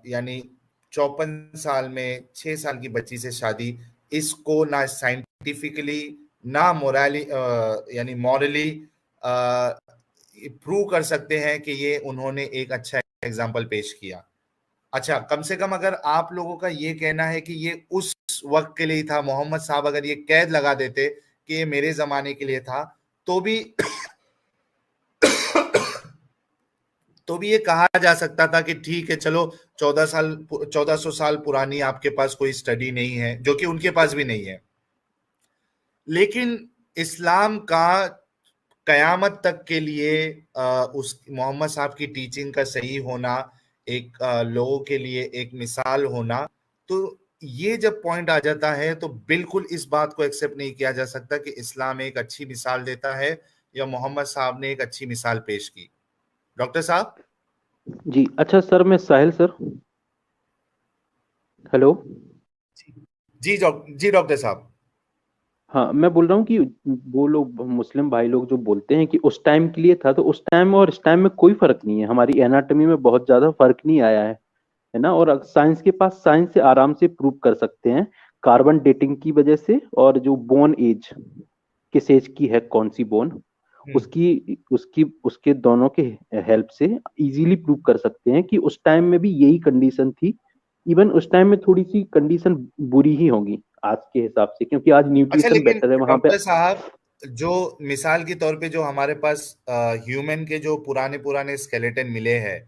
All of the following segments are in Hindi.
यानी 54 साल में 6 साल की बच्ची से शादी, इसको ना साइंटिफिकली ना मोरली यानी मॉरली प्रूव कर सकते हैं कि ये उन्होंने एक अच्छा एग्जाम्पल पेश किया। अच्छा, कम से कम अगर आप लोगों का ये कहना है कि ये उस वक्त के लिए था, मोहम्मद साहब अगर ये कैद लगा देते कि ये मेरे जमाने के लिए था, तो भी तो भी ये कहा जा सकता था कि ठीक है, चलो 1400 साल पुरानी आपके पास कोई स्टडी नहीं है, जो कि उनके पास भी नहीं है। लेकिन इस्लाम का कयामत तक के लिए उस मोहम्मद साहब की टीचिंग का सही होना, एक लोगों के लिए एक मिसाल होना, तो ये जब पॉइंट आ जाता है तो बिल्कुल इस बात को एक्सेप्ट नहीं किया जा सकता कि इस्लाम एक अच्छी मिसाल देता है या मोहम्मद साहब ने एक अच्छी मिसाल पेश की। डॉक्टर साहब। जी अच्छा सर, मैं साहिल सर। हेलो। जी डॉक्टर साहब। हाँ, मैं बोल रहा हूँ कि वो लोग मुस्लिम भाई लोग जो बोलते हैं कि उस टाइम के लिए था, तो उस टाइम और इस टाइम में कोई फर्क नहीं है। हमारी एनाटॉमी में बहुत ज्यादा फर्क नहीं आया है ना। और साइंस के पास, साइंस से आराम से प्रूव कर सकते हैं कार्बन डेटिंग की वजह से, और जो बोन एज, किस एज की है कौन सी बोन, उसकी उसकी उसके दोनों के हेल्प से इजीली प्रूव कर सकते हैं कि उस टाइम में भी यही कंडीशन थी। इवन उस टाइम में थोड़ी सी कंडीशन बुरी ही होगी आज के हिसाब से, क्योंकि आज अच्छा, न्यूट्रिशन लेकिन बेटर है वहां पे। डॉक्टर साहब, जो मिसाल के तौर पे जो हमारे पास ह्यूमन के जो पुराने पुराने स्केलेटन मिले हैं,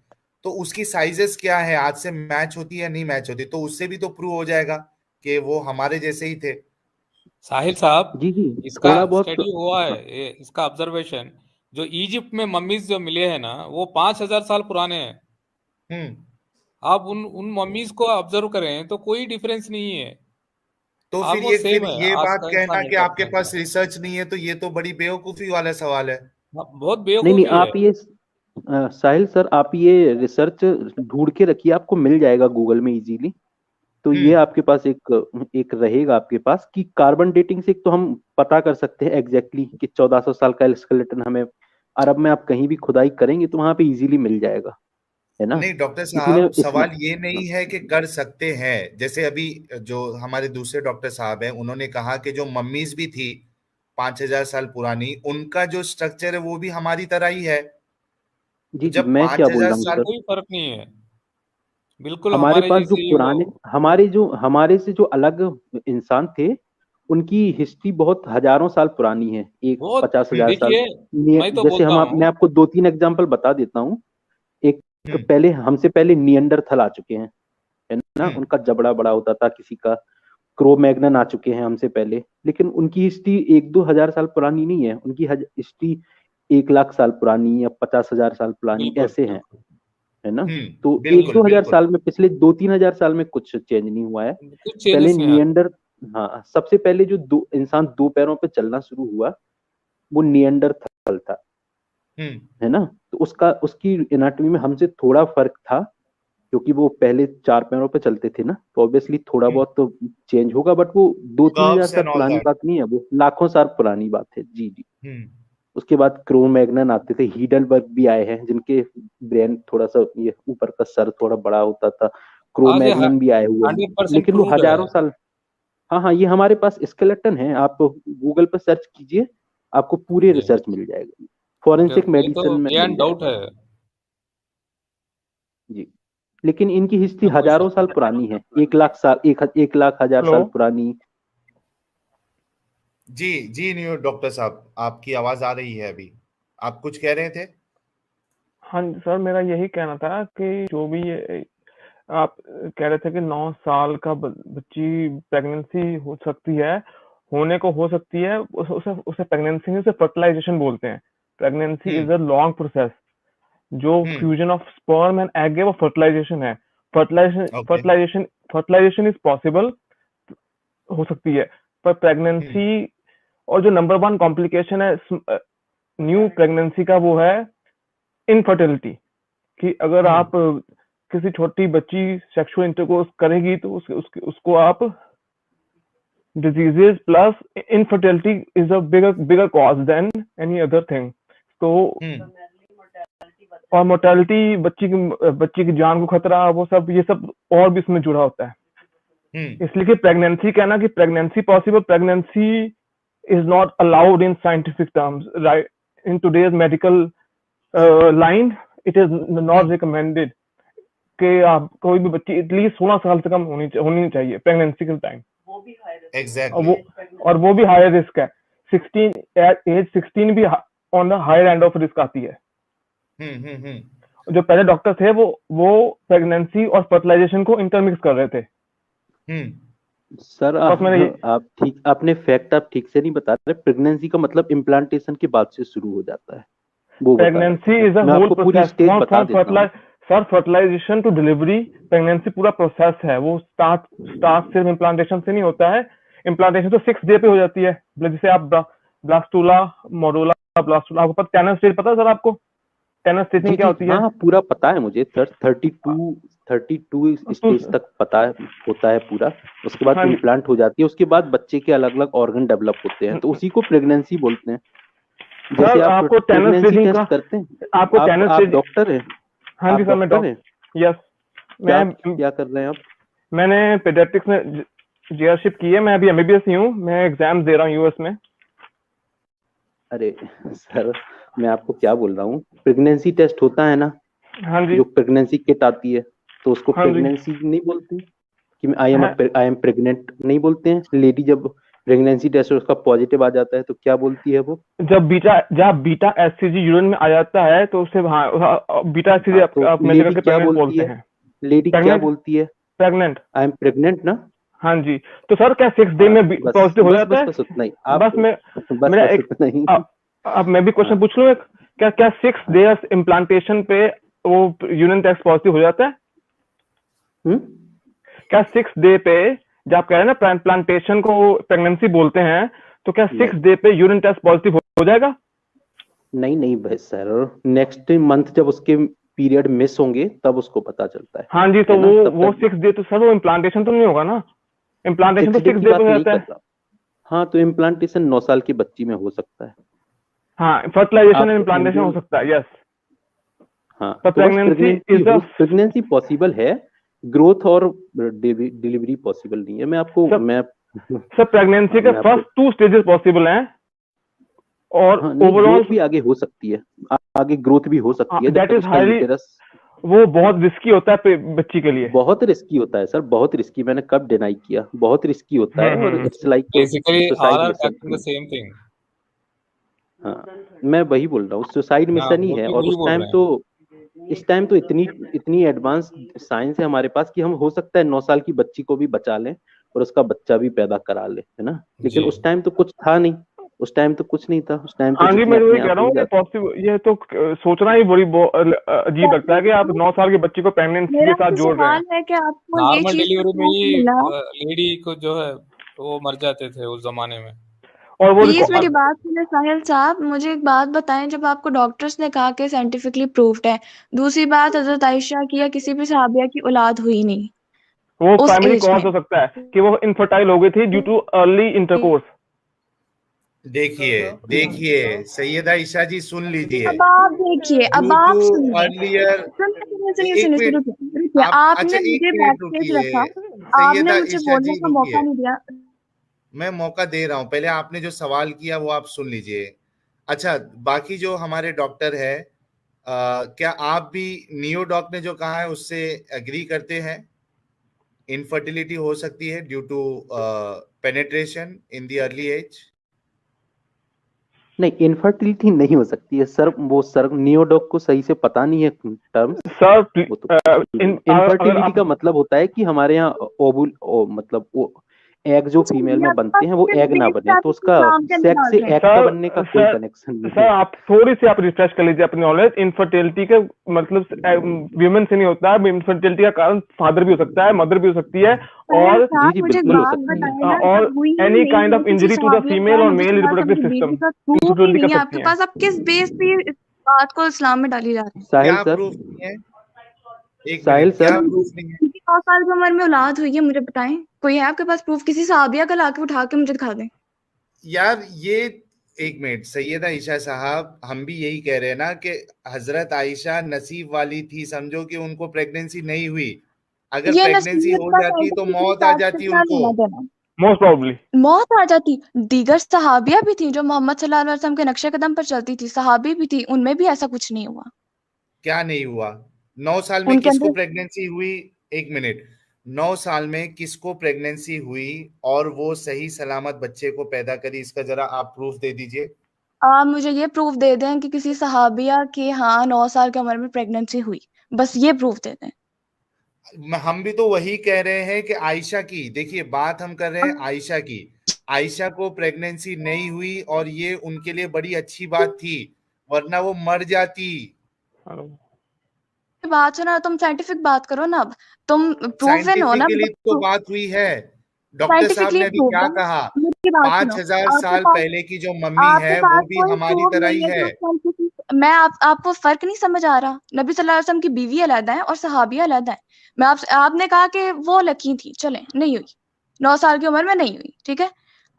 तो उसकी साइजेस क्या है, आज से मैच होती है या नहीं मैच होती, तो उससे भी तो प्रूव हो जाएगा कि वो हमारे जैसे ही थे। साहिल साहब, जी जी, इसका थोड़ा बहुत। स्टडी हुआ है, हाँ इसका ऑब्जर्वेशन, जो इजिप्ट में मम्मीज जो मिले हैं ना, वो 5,000 साल पुराने हैं। हम्म। आप उन मम्मीज को ऑब्जर्व करें तो कोई डिफरेंस नहीं है, तो फिर ऑलमोस्ट फिर सेम है ये आज बात का कहना इंसान कि नेटवर्क आपके में। पास रिसर्च नहीं है, तो ये तो बड़ी बेवकूफी वाला सवाल है। हाँ, बहुत नहीं नहीं, बेवकूफी है। आप ये साहिल सर, आप ये रिसर्च ढूंढ के रखिए, आपको मिल जाएगा गूगल में इजीली। तो ये हम्म। आपके पास एक एक रहेगा आपके पास कि कार्बन डेटिंग से एक तो हम पता कर सकते हैं एग्जैक्टली कि 1400 साल का स्केलेटन हमें अरब में आप कहीं भी खुदाई करेंगे तो वहां पे इजीली मिल जाएगा, है ना। नहीं डॉक्टर इसीलिए साहब, सवाल ये नहीं है कि कर सकते हैं, जैसे अभी जो हमारे दूसरे डॉक्टर साहब हैं उन्होंने कहा कि जो मम्मीज भी थी 5,000 साल पुरानी, उनका जो स्ट्रक्चर है वो भी हमारी तरह ही है। तो जी जी, जब मैं पांच क्या बोल हजार रहा हूँ साल सर, कोई फर्क नहीं है, बिल्कुल हमारे हमारे पास जो जैसे ही वो। पुराने, हमारे से जो अलग इंसान थे, उनकी हिस्ट्री बहुत हजारों साल पुरानी है, एक बहुत 50,000 साल। देखिए, मैं तो जैसे बोलता मैं हूँ। आपको दो तीन एग्जांपल बता देता हूँ। एक, हम्म। पहले हमसे पहले नियंडरथल आ चुके हैं, है ना। हम्म। उनका जबड़ा बड़ा होता था किसी का। क्रो मैग्नन आ चुके हैं हमसे पहले, लेकिन उनकी हिस्ट्री 1-2 हजार साल पुरानी नहीं है। उनकी हिस्ट्री 1 लाख साल पुरानी या 50,000 साल पुरानी बिल्कुल ऐसे हैं, बिल्कुल। है ना। तो हम्म। एक बिल्कुल दो हजार बिल्कुल। साल में, पिछले 2-3 हजार साल में कुछ चेंज नहीं हुआ है। कुछ पहले चेंजेस नहीं आए। नियंडर हाँ, सबसे पहले जो इंसान दो पैरों पे चलना शुरू हुआ, वो नियंडरथल था, हम्म। है ना। तो उसकी एनाटॉमी में हमसे थोड़ा फर्क था, क्योंकि वो पहले 4 पैरों पे चलते थे ना, तो ऑब्वियसली थोड़ा हम्म। बहुत तो चेंज होगा, बट वो 2-3 हजार कर्व्स साल एंड ऑल पुरानी दैट। बात नहीं है, वो लाखों साल पुरानी बात है। जी जी। हम्म। उसके बाद क्रो मैग्नन आते थे, हीडलबर्ग भी आए हैं, जिनके ब्रेन थोड़ा सा, ये ऊपर का सर थोड़ा बड़ा होता था। क्रो आज ये मैग्नन भी आए हुए हैं, 100% लेकिन वो प्रूव्ड है। हजारों साल। हाँ हाँ, ये हमारे पास स्केलेटन है, आप गूगल पर सर्च कीजिए, आपको पूरे जी, रिसर्च मिल जाएगा, फॉरेंसिक ये मेडिसिन तो में मिल बियॉन्ड डाउट जाएगा। है। जी, लेकिन इनकी हिस्ट्री इसमें कोई हजारों शक साल नहीं। पुरानी है, 1 लाख साल, 1 लाख हजार हेलो। साल पुरानी। जी जी, न्यू डॉक्टर साहब, आपकी आवाज आ रही है अभी, आप कुछ कह रहे थे। हाँ जी सर, मेरा यही कहना था कि जो भी आप कह रहे थे कि 9 साल का बच्ची प्रेगनेंसी हो सकती है, होने को हो सकती है, उसे उसे प्रेगनेंसी नहीं, उसे फर्टिलाइजेशन बोलते हैं। Pregnancy is hmm. A long process. जो hmm. Fusion of sperm and egg है वो फर्टिलाइजेशन है। Fertilization okay. Fertilization fertilization is possible, हो सकती है। पर हम्म। प्रेगनेंसी, और जो नंबर वन कॉम्प्लिकेशन है न्यू प्रेगनेंसी का, वो है इनफर्टिलिटी। कि अगर हम्म। आप किसी छोटी बच्ची सेक्सुअल इंटरकोर्स करेगी तो उसको आप diseases plus infertility is a bigger bigger cause than any other thing. तो हम्म। और मोर्टेलिटी, बच्ची की जान को खतरा, वो सब, ये सब और भी इसमें जुड़ा होता है। इसलिए कि प्रेगनेंसी कहना कि pregnancy possible, pregnancy is not allowed in scientific terms, right? In today's medical line it is not recommended कि आप कोई भी बच्ची एटलीस्ट 16 साल से कम होनी नहीं चाहिए प्रेगनेंसी के टाइम। एग्जैक्टली। और वो भी हायर रिस्क है। 16 भी on the higher end of risk आती है। जो पहले डॉक्टर थे वो प्रेगनेंसी और फर्टिलाइजेशन को इंटरमिक्स कर रहे थे। सर आपने फैक्ट आप ठीक से नहीं बता रहे। प्रेगनेंसी का मतलब इम्प्लांटेशन के बाद से शुरू हो जाता है। वो pregnancy is a whole process. Sir fertilisation to delivery, pregnancy पूरा प्रोसेस है। वो स्टार्ट सिर्फ इम्प्लांटेशन से नहीं होता है। इम्प्लांटेशन तो 6 डे पे हो जाती है। जैसे आप ब्लास्टूला, मोडुला ब्लास्टूला, आपको पता टेनस स्टेज पता है सर आपको? टेनस स्टेजिंग क्या होती है? हाँ पूरा पता है मुझे सर। 32 स्टेज तक पता है, होता है पूरा। उसके बाद इम्प्लांट हो जाती है। उसके बाद बच्चे के अलग अलग ऑर्गन डेवलप होते हैं, तो उसी को प्रेगनेंसी बोलते हैं। जैसे आप प्रेगनेंसी टेस्ट करते हैं, आप डॉक्टर हैं? हाँ जी सर, मैं डॉक्टर। यस। मैं क्या कर रहे हैं आप? मैंने पेडियाट्रिक्स में जीआरशिप की है। मैं अभी एमबीबीएस ही हूँ। मैं एग्जाम दे रहा हूँ यूएस में। अरे सर मैं आपको क्या बोल रहा हूँ, प्रेगनेंसी टेस्ट होता है ना, हाँ जी, जो प्रेगनेंसी किट आती है, तो उसको प्रेगनेंसी नहीं बोलते कि आई एम प्रेग्नेंट नहीं बोलते हैं? लेडी जब प्रेगनेंसी टेस्ट उसका पॉजिटिव आ जाता है तो क्या बोलती है वो? जब बीटा एचसीजी यूरिन में आ जाता है तो उसे बीटा एचसीजी आप मेजर करके प्रेग्नेंट बोलते हैं। लेडी क्या बोलती है? प्रेग्नेंट। आई एम प्रेग्नेंट ना। हाँ जी। तो सर क्या 6 डे में पॉजिटिव हो जाता है? बस उतना ही। अब मैं भी क्वेश्चन पूछ लूं, क्या 6 डेज इम्प्लांटेशन पे वो यूरिन टेस्ट पॉजिटिव हो जाता है? क्या 6 डे पे, जब आप कह रहे हैं ना प्लांटेशन को प्रेगनेंसी बोलते हैं, तो क्या 6 डे पे यूरिन टेस्ट पॉजिटिव हो जाएगा? नहीं भाई सर, नेक्स्ट मंथ जब उसके पीरियड मिस होंगे तब उसको पता चलता है। हाँ जी, तो वो 6 डे तो सर वो इम्प्लांटेशन तो नहीं होगा ना? इम्प्लांटेशन तो 6 डे पे हो जाता है। हाँ, तो इम्प्लांटेशन 9 साल की बच्ची में हो सकता है। हाँ, फर्टिलाइजेशन एंड इम्प्लांटेशन हो सकता है। यस। हाँ, तो प्रेगनेंसी पॉसिबल है, ग्रोथ और डिलीवरी पॉसिबल नहीं है। सर प्रेगनेंसी के फर्स्ट 2 स्टेजेस पॉसिबल हैं और ओवरऑल भी आगे हो सकती है, आगे ग्रोथ भी हो सकती है। दैट इज हाईली, वो बहुत रिस्की होता है बच्ची के लिए। बहुत रिस्की होता है सर, बहुत रिस्की। मैंने कब डिनाई किया? बहुत रिस्की होता है और it's like basically all are tackling the same thing. हाँ, मैं वही बोल रहा हूँ, सुसाइड मिशन ही है। और इस टाइम तो इतनी एडवांस साइंस है हमारे पास कि हम हो सकता है 9 साल की बच्ची को भी बचा लें और उसका बच्चा भी पैदा करा ले, है ना? लेकिन उस टाइम तो कुछ था नहीं, उस टाइम तो कुछ नहीं था। उस टाइम तो मैं वही कह रहा हूँ, ये तो सोचना ही बड़ी अजीब लगता है कि आप 9 साल की बच्ची को प्रेगनेंसी के साथ जोड़ रहे हैं। नॉर्मल डिलीवरी में ही लेडी को जो है वो मर जाते थे उस जमाने में। और वो प्लीज मेरी बात सुनिए साहिल साहब, मुझे एक बात बताएं। जब आपको डॉक्टर्स ने कहा कि साइंटिफिकली प्रूव्ड है, दूसरी बात हजरत आयशा की या किसी भी सहाबिया की औलाद हुई नहीं, वो प्राइमरी कॉज हो सकता है कि वो इनफर्टाइल हो गई थी ड्यू टू अर्ली इंटरकोर्स। देखिए सैयदा ईशा जी, सुन लीजिए। अब आप देखिए, अब आप सुनिए, आपने मुझे बैकस्टेज रखा, आपने मुझे बोलने का मौका नहीं दिया। मैं मौका दे रहा हूं, पहले आपने जो सवाल किया वो आप सुन लीजिए। अच्छा, बाकी जो हमारे डॉक्टर है, क्या आप भी नियो डॉक ने जो कहा है उससे एग्री करते हैं? इनफर्टिलिटी हो सकती है due to penetration in the early age. नहीं, इनफर्टिलिटी नहीं हो सकती है सर। वो सर नियोडॉक को सही से पता नहीं है टर्म सर। इनफर्टिलिटी का मतलब होता है कि हमारे यहाँ मतलब वो एग जो फीमेल में बनते हैं वो एग ना बने, तो उसका सेक्स से एग का बनने का कोई कनेक्शन नहीं। सर आप थोड़ी सी आप रिफ्रेश कर लीजिए अपनी नॉलेज। इनफर्टिलिटी का मतलब वीमेन से नहीं होता है। इनफर्टिलिटी का कारण फादर भी हो सकता है, मदर भी हो सकती है, और जी बिल्कुल हो सकती है, और any kind of injury to the female और मेल रिप्रोडक्टिव सिस्टम। आपके पास आप किस बेस पे इस बात को इस्लाम में डाली जा रही है? साहिल सर, साहिल सर, 9 साल की उम्र में औलाद हुई है, मुझे बताएं, कोई है आपके पास प्रूफ? किसी सहाबिया का लाके उठा के मुझे दिखा दें। यार ये एक मिनट सैयदा ईशा साहब, हम भी यही कह रहे हैं ना कि हजरत आयशा नसीब वाली थी, समझो कि उनको प्रेगनेंसी नहीं हुई। अगर ये प्रेगनेंसी नसीहत हो का जाती तो साइंटिफिक मौत आ रिसर्च से जाती क्या उनको। लेना देना? मोस्ट प्रॉब्ली मौत आ जाती। दीगर सहाबिया भी थी जो मोहम्मद सल्लल्लाहु अलैहि वसल्लम के नक्शे कदम पर चलती थी, सहाबी भी थी, उनमें भी ऐसा कुछ नहीं हुआ। क्या नहीं हुआ? 9 साल में उनके किसको अंदर प्रेगनेंसी हुई? एक मिनट, 9 साल में किसको प्रेगनेंसी हुई और वो सही सलामत बच्चे को पैदा करी? इसका जरा आप प्रूफ दे दीजिए। आप मुझे ये प्रूफ दे दें कि किसी सहाबिया की 9 साल की उम्र में प्रेगनेंसी हुई, बस ये प्रूफ दे दें। हम भी तो वही कह रहे हैं कि आयशा की, देखिए बात हम कर रहे हैं आयशा की। आयशा को प्रेगनेंसी नहीं हुई और ये उनके लिए बड़ी अच्छी बात थी, वरना वो मर जाती। बात सुना, तुम साइंटिफिक बात करो ना। अब तुम प्रूवन हो ना, साइंटिफिकली तो बात हुई है। डॉक्टर साहब साइंटिफिकली ने अभी क्या प्रूवन। कहा? मेरी बात सुनो। 5000 आपके साल पास पहले की जो मम्मी आपके है वो पास भी कोई हमारी प्रूफ तरह नहीं ही है है। कि मैं आपको फर्क नहीं समझ आ रहा। नबी सल्लल्लाहु अलैहि वसल्लम की बीवी अलग है और सहाबिया अलग है। मैं आपने कहा कि वो लकी थी, चले नहीं हुई, 9 साल की उम्र में नहीं हुई, ठीक है।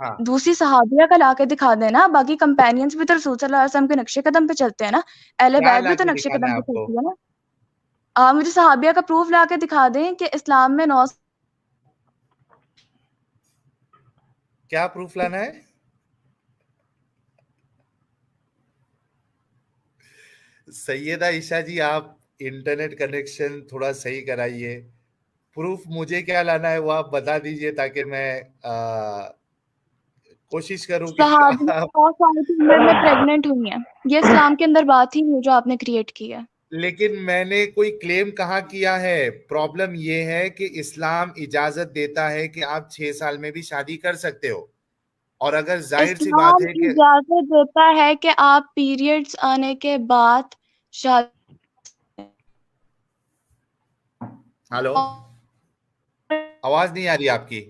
हाँ, दूसरी सहाबिया का लाके दिखा देना। बाकी कंपेनियंस भी तो रसूल सल्लल्लाहु अलैहि वसल्लम के नक्शे कदम पे चलते हैं ना। अहले क्या बैत भी तो लाके नक्शे दिखाना कदम है पे आपको? चलती है ना। मुझे सहाबिया का प्रूफ लाके दिखा दें कि इस्लाम में 9 क्या प्रूफ लाना है? सैयदा ईशा जी, आप इंटरनेट कनेक्शन थोड़ा सही कराइए। प्रूफ मुझे क्या लाना है वो आप बता दीजिए, ताकि मैं कोशिश करूं कि सहाबिया आप। 9 साल की उम्र में प्रेग्नेंट हुई हैं। ये इस्लाम के अंदर बात ही नहीं जो आपने क्रिएट की है। लेकिन मैंने कोई क्लेम कहाँ किया है? प्रॉब्लम ये है कि इस्लाम इजाजत देता है कि आप 6 साल में भी शादी कर सकते हो, और अगर जाहिर सी बात इस्लाम है कि। इजाजत देता है कि आप पीरियड्स आने के बाद शादी। हेलो, आवाज नहीं आ रही आपकी।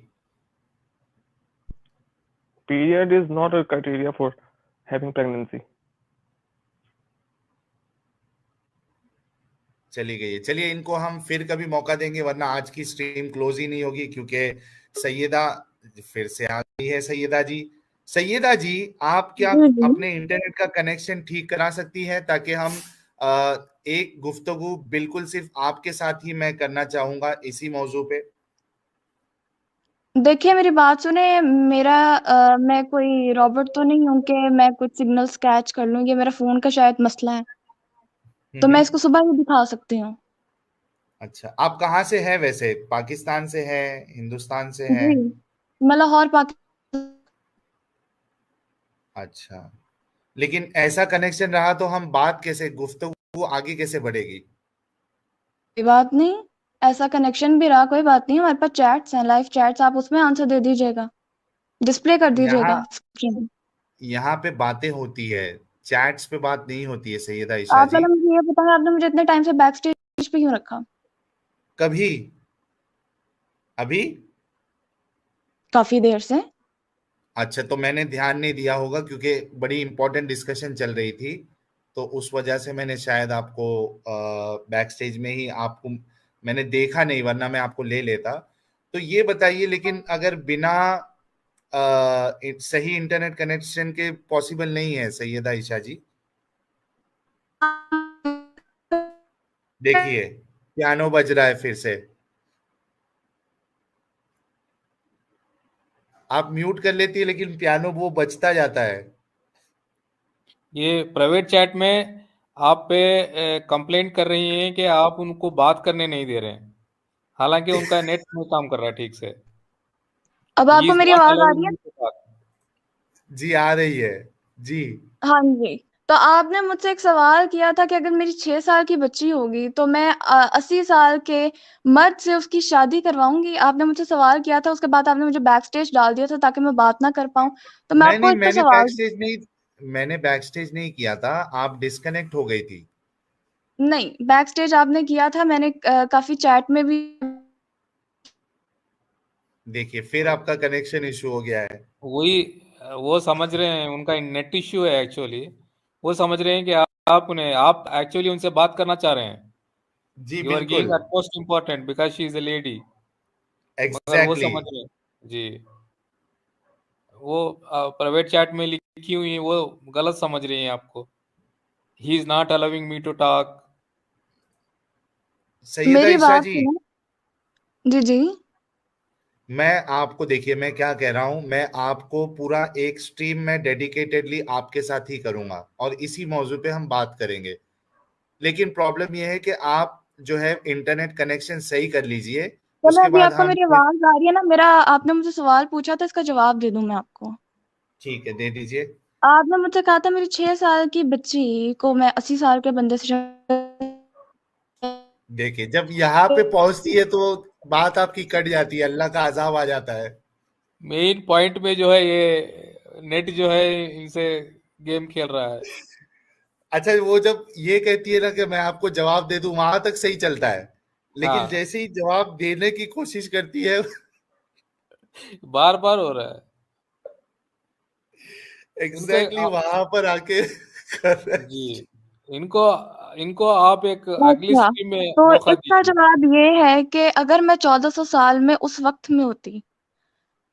period is not a criteria for having pregnancy. चली गई है। चलिए, इनको हम फिर कभी मौका देंगे, वरना आज की स्ट्रीम क्लोज ही नहीं होगी, क्योंकि सैयदा फिर से आ गई है। सैयदा जी, सैयदा जी, आप क्या जी जी। अपने इंटरनेट का कनेक्शन ठीक करा सकती हैं, ताकि हम एक गुफ्तगू बिल्कुल सिर्फ आपके साथ ही मैं करना चाहूंगा इसी मौजू पे। देखिए मेरी बात सुने। मैं कोई रॉबोट तो नहीं हूँ कि मैं कुछ सिग्नल्स कैच कर लूँ। ये मेरा फोन का शायद मसला है, तो मैं हम्म। इसको सुबह ही दिखा सकती हूँ। अच्छा, आप कहाँ से हैं वैसे? पाकिस्तान से हैं, हिंदुस्तान से हैं? जी, मैं लाहौर पाकिस्तान। अच्छा, लेकिन ऐसा कनेक्शन रहा तो हम बात कैसे, गुफ्तगू आगे कैसे बढ़ेगी? कोई बात नहीं, ऐसा कनेक्शन भी रहा कोई बात नहीं। हमारे पास चैट्स हैं, लाइव चैट्स, आप उसमें आंसर दे दीजिएगा, डिस्प्ले कर यहाँ दीजिएगा स्क्रीन। यहाँ पे बातें होती है, चैट्स पे बात नहीं होती है सैयदा ईशा आप जी। पहले मुझे ये बताएं, आपने मुझे इतने टाइम से बैक स्टेज पे क्यों रखा? कभी? अभी? काफी देर से। अच्छा, तो मैंने ध्यान नहीं दिया होगा, क्योंकि बड़ी इंपॉर्टेंट डिस्कशन चल रही थी, तो उस वजह से मैंने शायद आपको बैक स्टेज में ही आपको मैंने देखा नहीं, वरना मैं आपको ले लेता। तो ये बताइए, लेकिन अगर बिना सही इंटरनेट कनेक्शन के पॉसिबल नहीं है सैयदा ईशा जी? देखिए, पियानो बज रहा है फिर से। आप म्यूट कर लेती है, लेकिन पियानो वो बजता जाता है। ये प्राइवेट चैट में आप पे कंप्लेंट कर रही हैं कि आप उनको बात करने नहीं दे रहे हैं, हालांकि उनका नेट नहीं काम कर रहा ठीक से। अब ही आपको इज मेरी नॉट आवाज आ रही है? Allowing to talk. जी, आ रही है जी। हाँ जी। तो आपने मुझसे एक सवाल किया था कि अगर मेरी 6 साल की बच्ची होगी तो मैं 80 साल के मर्द से उसकी शादी करवाऊंगी। आपने मुझसे सवाल किया था, उसके बाद आपने मुझे बैक स्टेज डाल दिया था ताकि मैं बात ना कर पाऊं। तो मैं नहीं आपको नहीं, एक तो सवाल मैंने बैक स्टेज नहीं किया था, आप डिस्कनेक्ट हो गई थी। नहीं, बैक स्टेज आपने किया था। मैंने काफी चैट में भी। देखिए, फिर आपका कनेक्शन इशू हो गया है। वही वो समझ रहे हैं, उनका नेट इश्यू है एक्चुअली। वो समझ रहे हैं कि आप एक्चुअली उनसे बात करना चाह रहे हैं। जी यू आर गिविंग बिल्कुल, utmost important because she is a lady. मगर वो एग्जैक्टली। समझ रहे हैं जी। वो प्राइवेट चैट में लिख लिखी हुई है वो गलत समझ रही हैं आपको। He is not allowing me to talk. Syeda मेरी ईशा बात जी, सुनो। जी जी। मैं आपको, देखिए मैं क्या कह रहा हूं, मैं आपको पूरा एक स्ट्रीम में डेडिकेटेडली आपके साथ ही करूंगा और इसी मौजू पे हम बात करेंगे। लेकिन प्रॉब्लम यह है कि आप जो है इंटरनेट कनेक्शन सही कर लीजिए, चलो उसके अभी बाद आपको हम मेरी फिर। आवाज आ रही है ना? मेरा आपने मुझसे सवाल पूछा था, इसका जवाब दे दूं मैं आपको। ठीक है, दे दीजिए। आपने मुझसे कहा था मेरी 6 साल की बच्ची को मैं 80 साल के बंदे से देखिए, जब यहाँ पे पहुंचती है तो बात आपकी कट जाती है, अल्लाह का अजाब आ जाता है। मेन पॉइंट पे जो है ये नेट जो है इनसे गेम खेल रहा है। अच्छा, वो जब ये कहती है ना कि मैं आपको जवाब दे दूं, वहां तक सही चलता है, लेकिन हाँ, जैसे ही जवाब देने की कोशिश करती है बार बार हो रहा है इनको। एग्जैक्टली वहां पर आके कर रहा है। जी, इनको इनको आप एक अगली अच्छा, स्ट्रीम में तो मौका इसका दीजिए। जवाब ये है कि अगर मैं 1400 साल में उस वक्त में होती,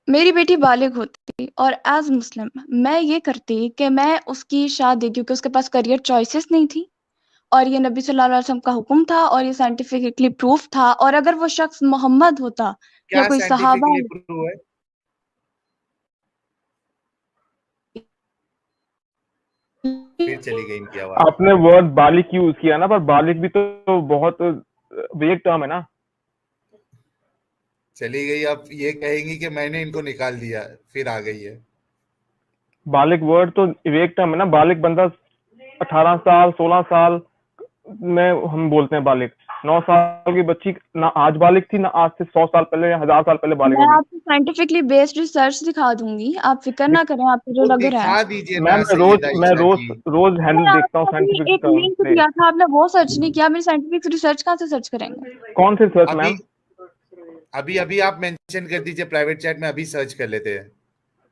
मेरी बेटी बालिग होती और एज मुस्लिम मैं ये करती कि मैं उसकी शादी, क्योंकि उसके पास करियर चॉइसेस नहीं थी और ये नबी सल्लल्लाहु अलैहि वसल्लम का हुक्म था और ये साइंटिफिकली प्रूफ था, और अगर वो शख्स मोहम्मद होता या क्या कोई सहाबा साइंटिफिकली प्रूव है? फिर चली गई इनकी आवाज। आपने वर्ड बालिक यूज किया ना, पर बालिक भी तो बहुत वेग टर्म है ना। चली गई, अब ये कहेंगी कि मैंने इनको निकाल दिया, फिर आ गई है। बालिक वर्ड तो वेग टर्म है ना। बालिक बंदा 18 साल 16 साल में हम बोलते हैं बालिक। 9 साल की बच्ची ना आज बालिक थी, ना आज से 100 साल पहले या 1000 साल पहले बालिक मैं होगी। आपको साइंटिफिकली बेस्ड रिसर्च दिखा दूंगी, आप फिक्र ना करें, आपको जो वो लग रहा है। दिखा दीजिए मैम ना सैयदा मैं ईशा रोज जी। रोज हैंडल मैंने देखता हूँ आपको अभी साइंटिफिक एक लिंक से। दिया था, आपने वो सर्च नहीं किया। मेरी साइंटिफिक रिसर्च कहाँ से सर्च करेंगे? कौन से सर्च अभी मैम? अभी अभी आप मेंशन कर दीजिए प्राइवेट चैट में, अभी सर्च कर लेते हैं।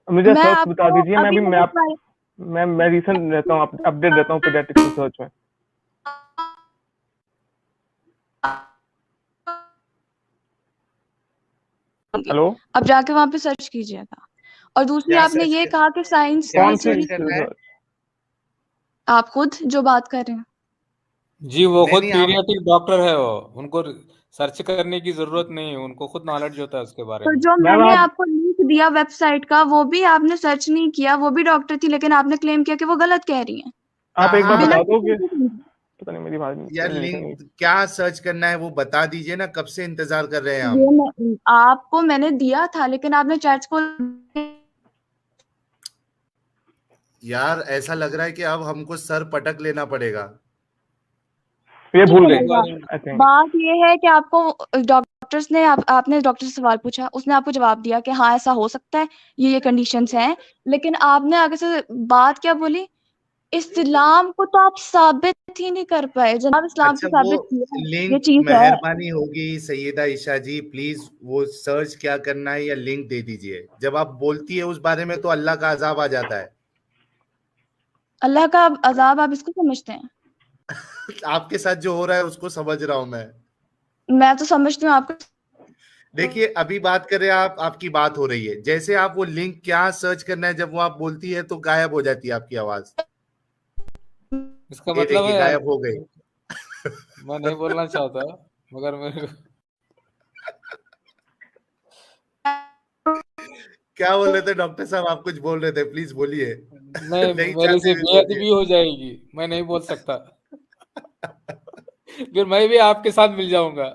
मुझे मैं सर्च बता आपको दीजिए। मैं अभी भी मैं रिसेंट रहता हूँ, अपडेट रहता हूँ पीडियाट्रिक्स रिसर्च में। हेलो, अब जाके वहां पे सर्च कीजिएगा। और दूसरी, क्या आपने सर्च ये कर कहा कि साइंस क्या की कौन सी चोरी, सर्च करना है? रिसर्च? आप खुद जो बात कर रहे हैं। जी, वो नहीं खुद नहीं, आप पीडियाट्रिक डॉक्टर है, वो उनको सर्च करने की जरूरत नहीं है, उनको खुद नॉलेज होता है उसके बारे तो में। जो मैम मैंने आप आपको लिंक दिया वेबसाइट का, वो भी आपने सर्च नहीं किया, वो भी डॉक्टर थी, लेकिन आपने क्लेम किया कि वो गलत कह रही हैं आप एक बार कहाँ? बिना बता किसी दोगे? reason के। पता नहीं मेरी बात यार नहीं निकल गई। लिंक क्या सर्च करना है वो बता दीजिए ना, कब से इंतजार कर रहे हैं हम। ये आपको मैंने दिया था, लेकिन आपने चैट्स को। यार ऐसा लग रहा है कि अब हमको सर पटक लेना पड़ेगा। ये नहीं भूल गए मिलेगा। I think. बात ये है कि आपको डॉक्टर्स ने आपने डॉक्टर से सवाल पूछा, उसने आपको जवाब दिया कि हाँ ऐसा हो सकता है, ये कंडीशंस हैं, लेकिन आपने आगे से बात क्या बोली? इस्लाम को तो आप साबित ही नहीं कर पाए। जनाब इस्लाम अच्छा, से वो साबित किया ये लिंक चीज है। मेहरबानी होगी सैयदा ईशा जी, प्लीज वो सर्च क्या करना है या लिंक दे दीजिए। जब आप बोलती है उस बारे में तो अल्लाह का अजाब आ जाता है। अल्लाह का अजाब आप इसको समझते हैं? आपके साथ जो हो रहा है उसको समझ रहा हूं मैं। मैं तो समझती हूँ आपको। देखिए, अभी बात कर रहे हैं आप, आपकी बात हो रही है, जैसे आप वो लिंक क्या सर्च करना है, जब वो आप बोलती है तो गायब हो जाती है आपकी आवाज। इसका ये मतलब देखिए, है, गायब हो गई। मैं नहीं बोलना चाहता, मगर मेरे को क्या बोल रहे थे डॉक्टर साहब? आप कुछ बोल रहे थे, प्लीज बोलिए। नहीं, नहीं मेरे चाहते से भी बोलिए। बेअदबी हो जाएगी, मैं नहीं बोल सकता। फिर मैं भी आपके साथ मिल जाऊंगा।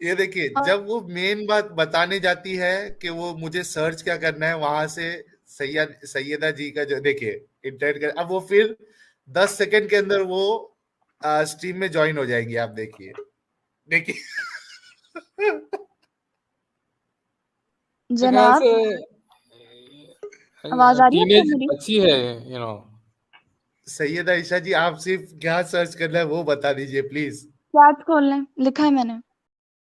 ये देखिए, जब वो मेन बात बताने जाती है कि वो मुझे सर्च क्या करना है, वहां से सैयदा जी का जो देखिए इंटरनेट कर, अब वो फिर 10 सेकंड के अंदर वो स्ट्रीम में ज्वाइन हो जाएंगी। आप देखिए, देखिए। मेरे ख्याल जनाब से आवाज आ रही है क्या टीनेज मेरी? अच्छी है, यू नो। सैयदा ईशा जी, आप सिर्फ क्या सर्च करना है वो बता दीजिए प्लीज। चैट खोल लें, लिखा है मैंने।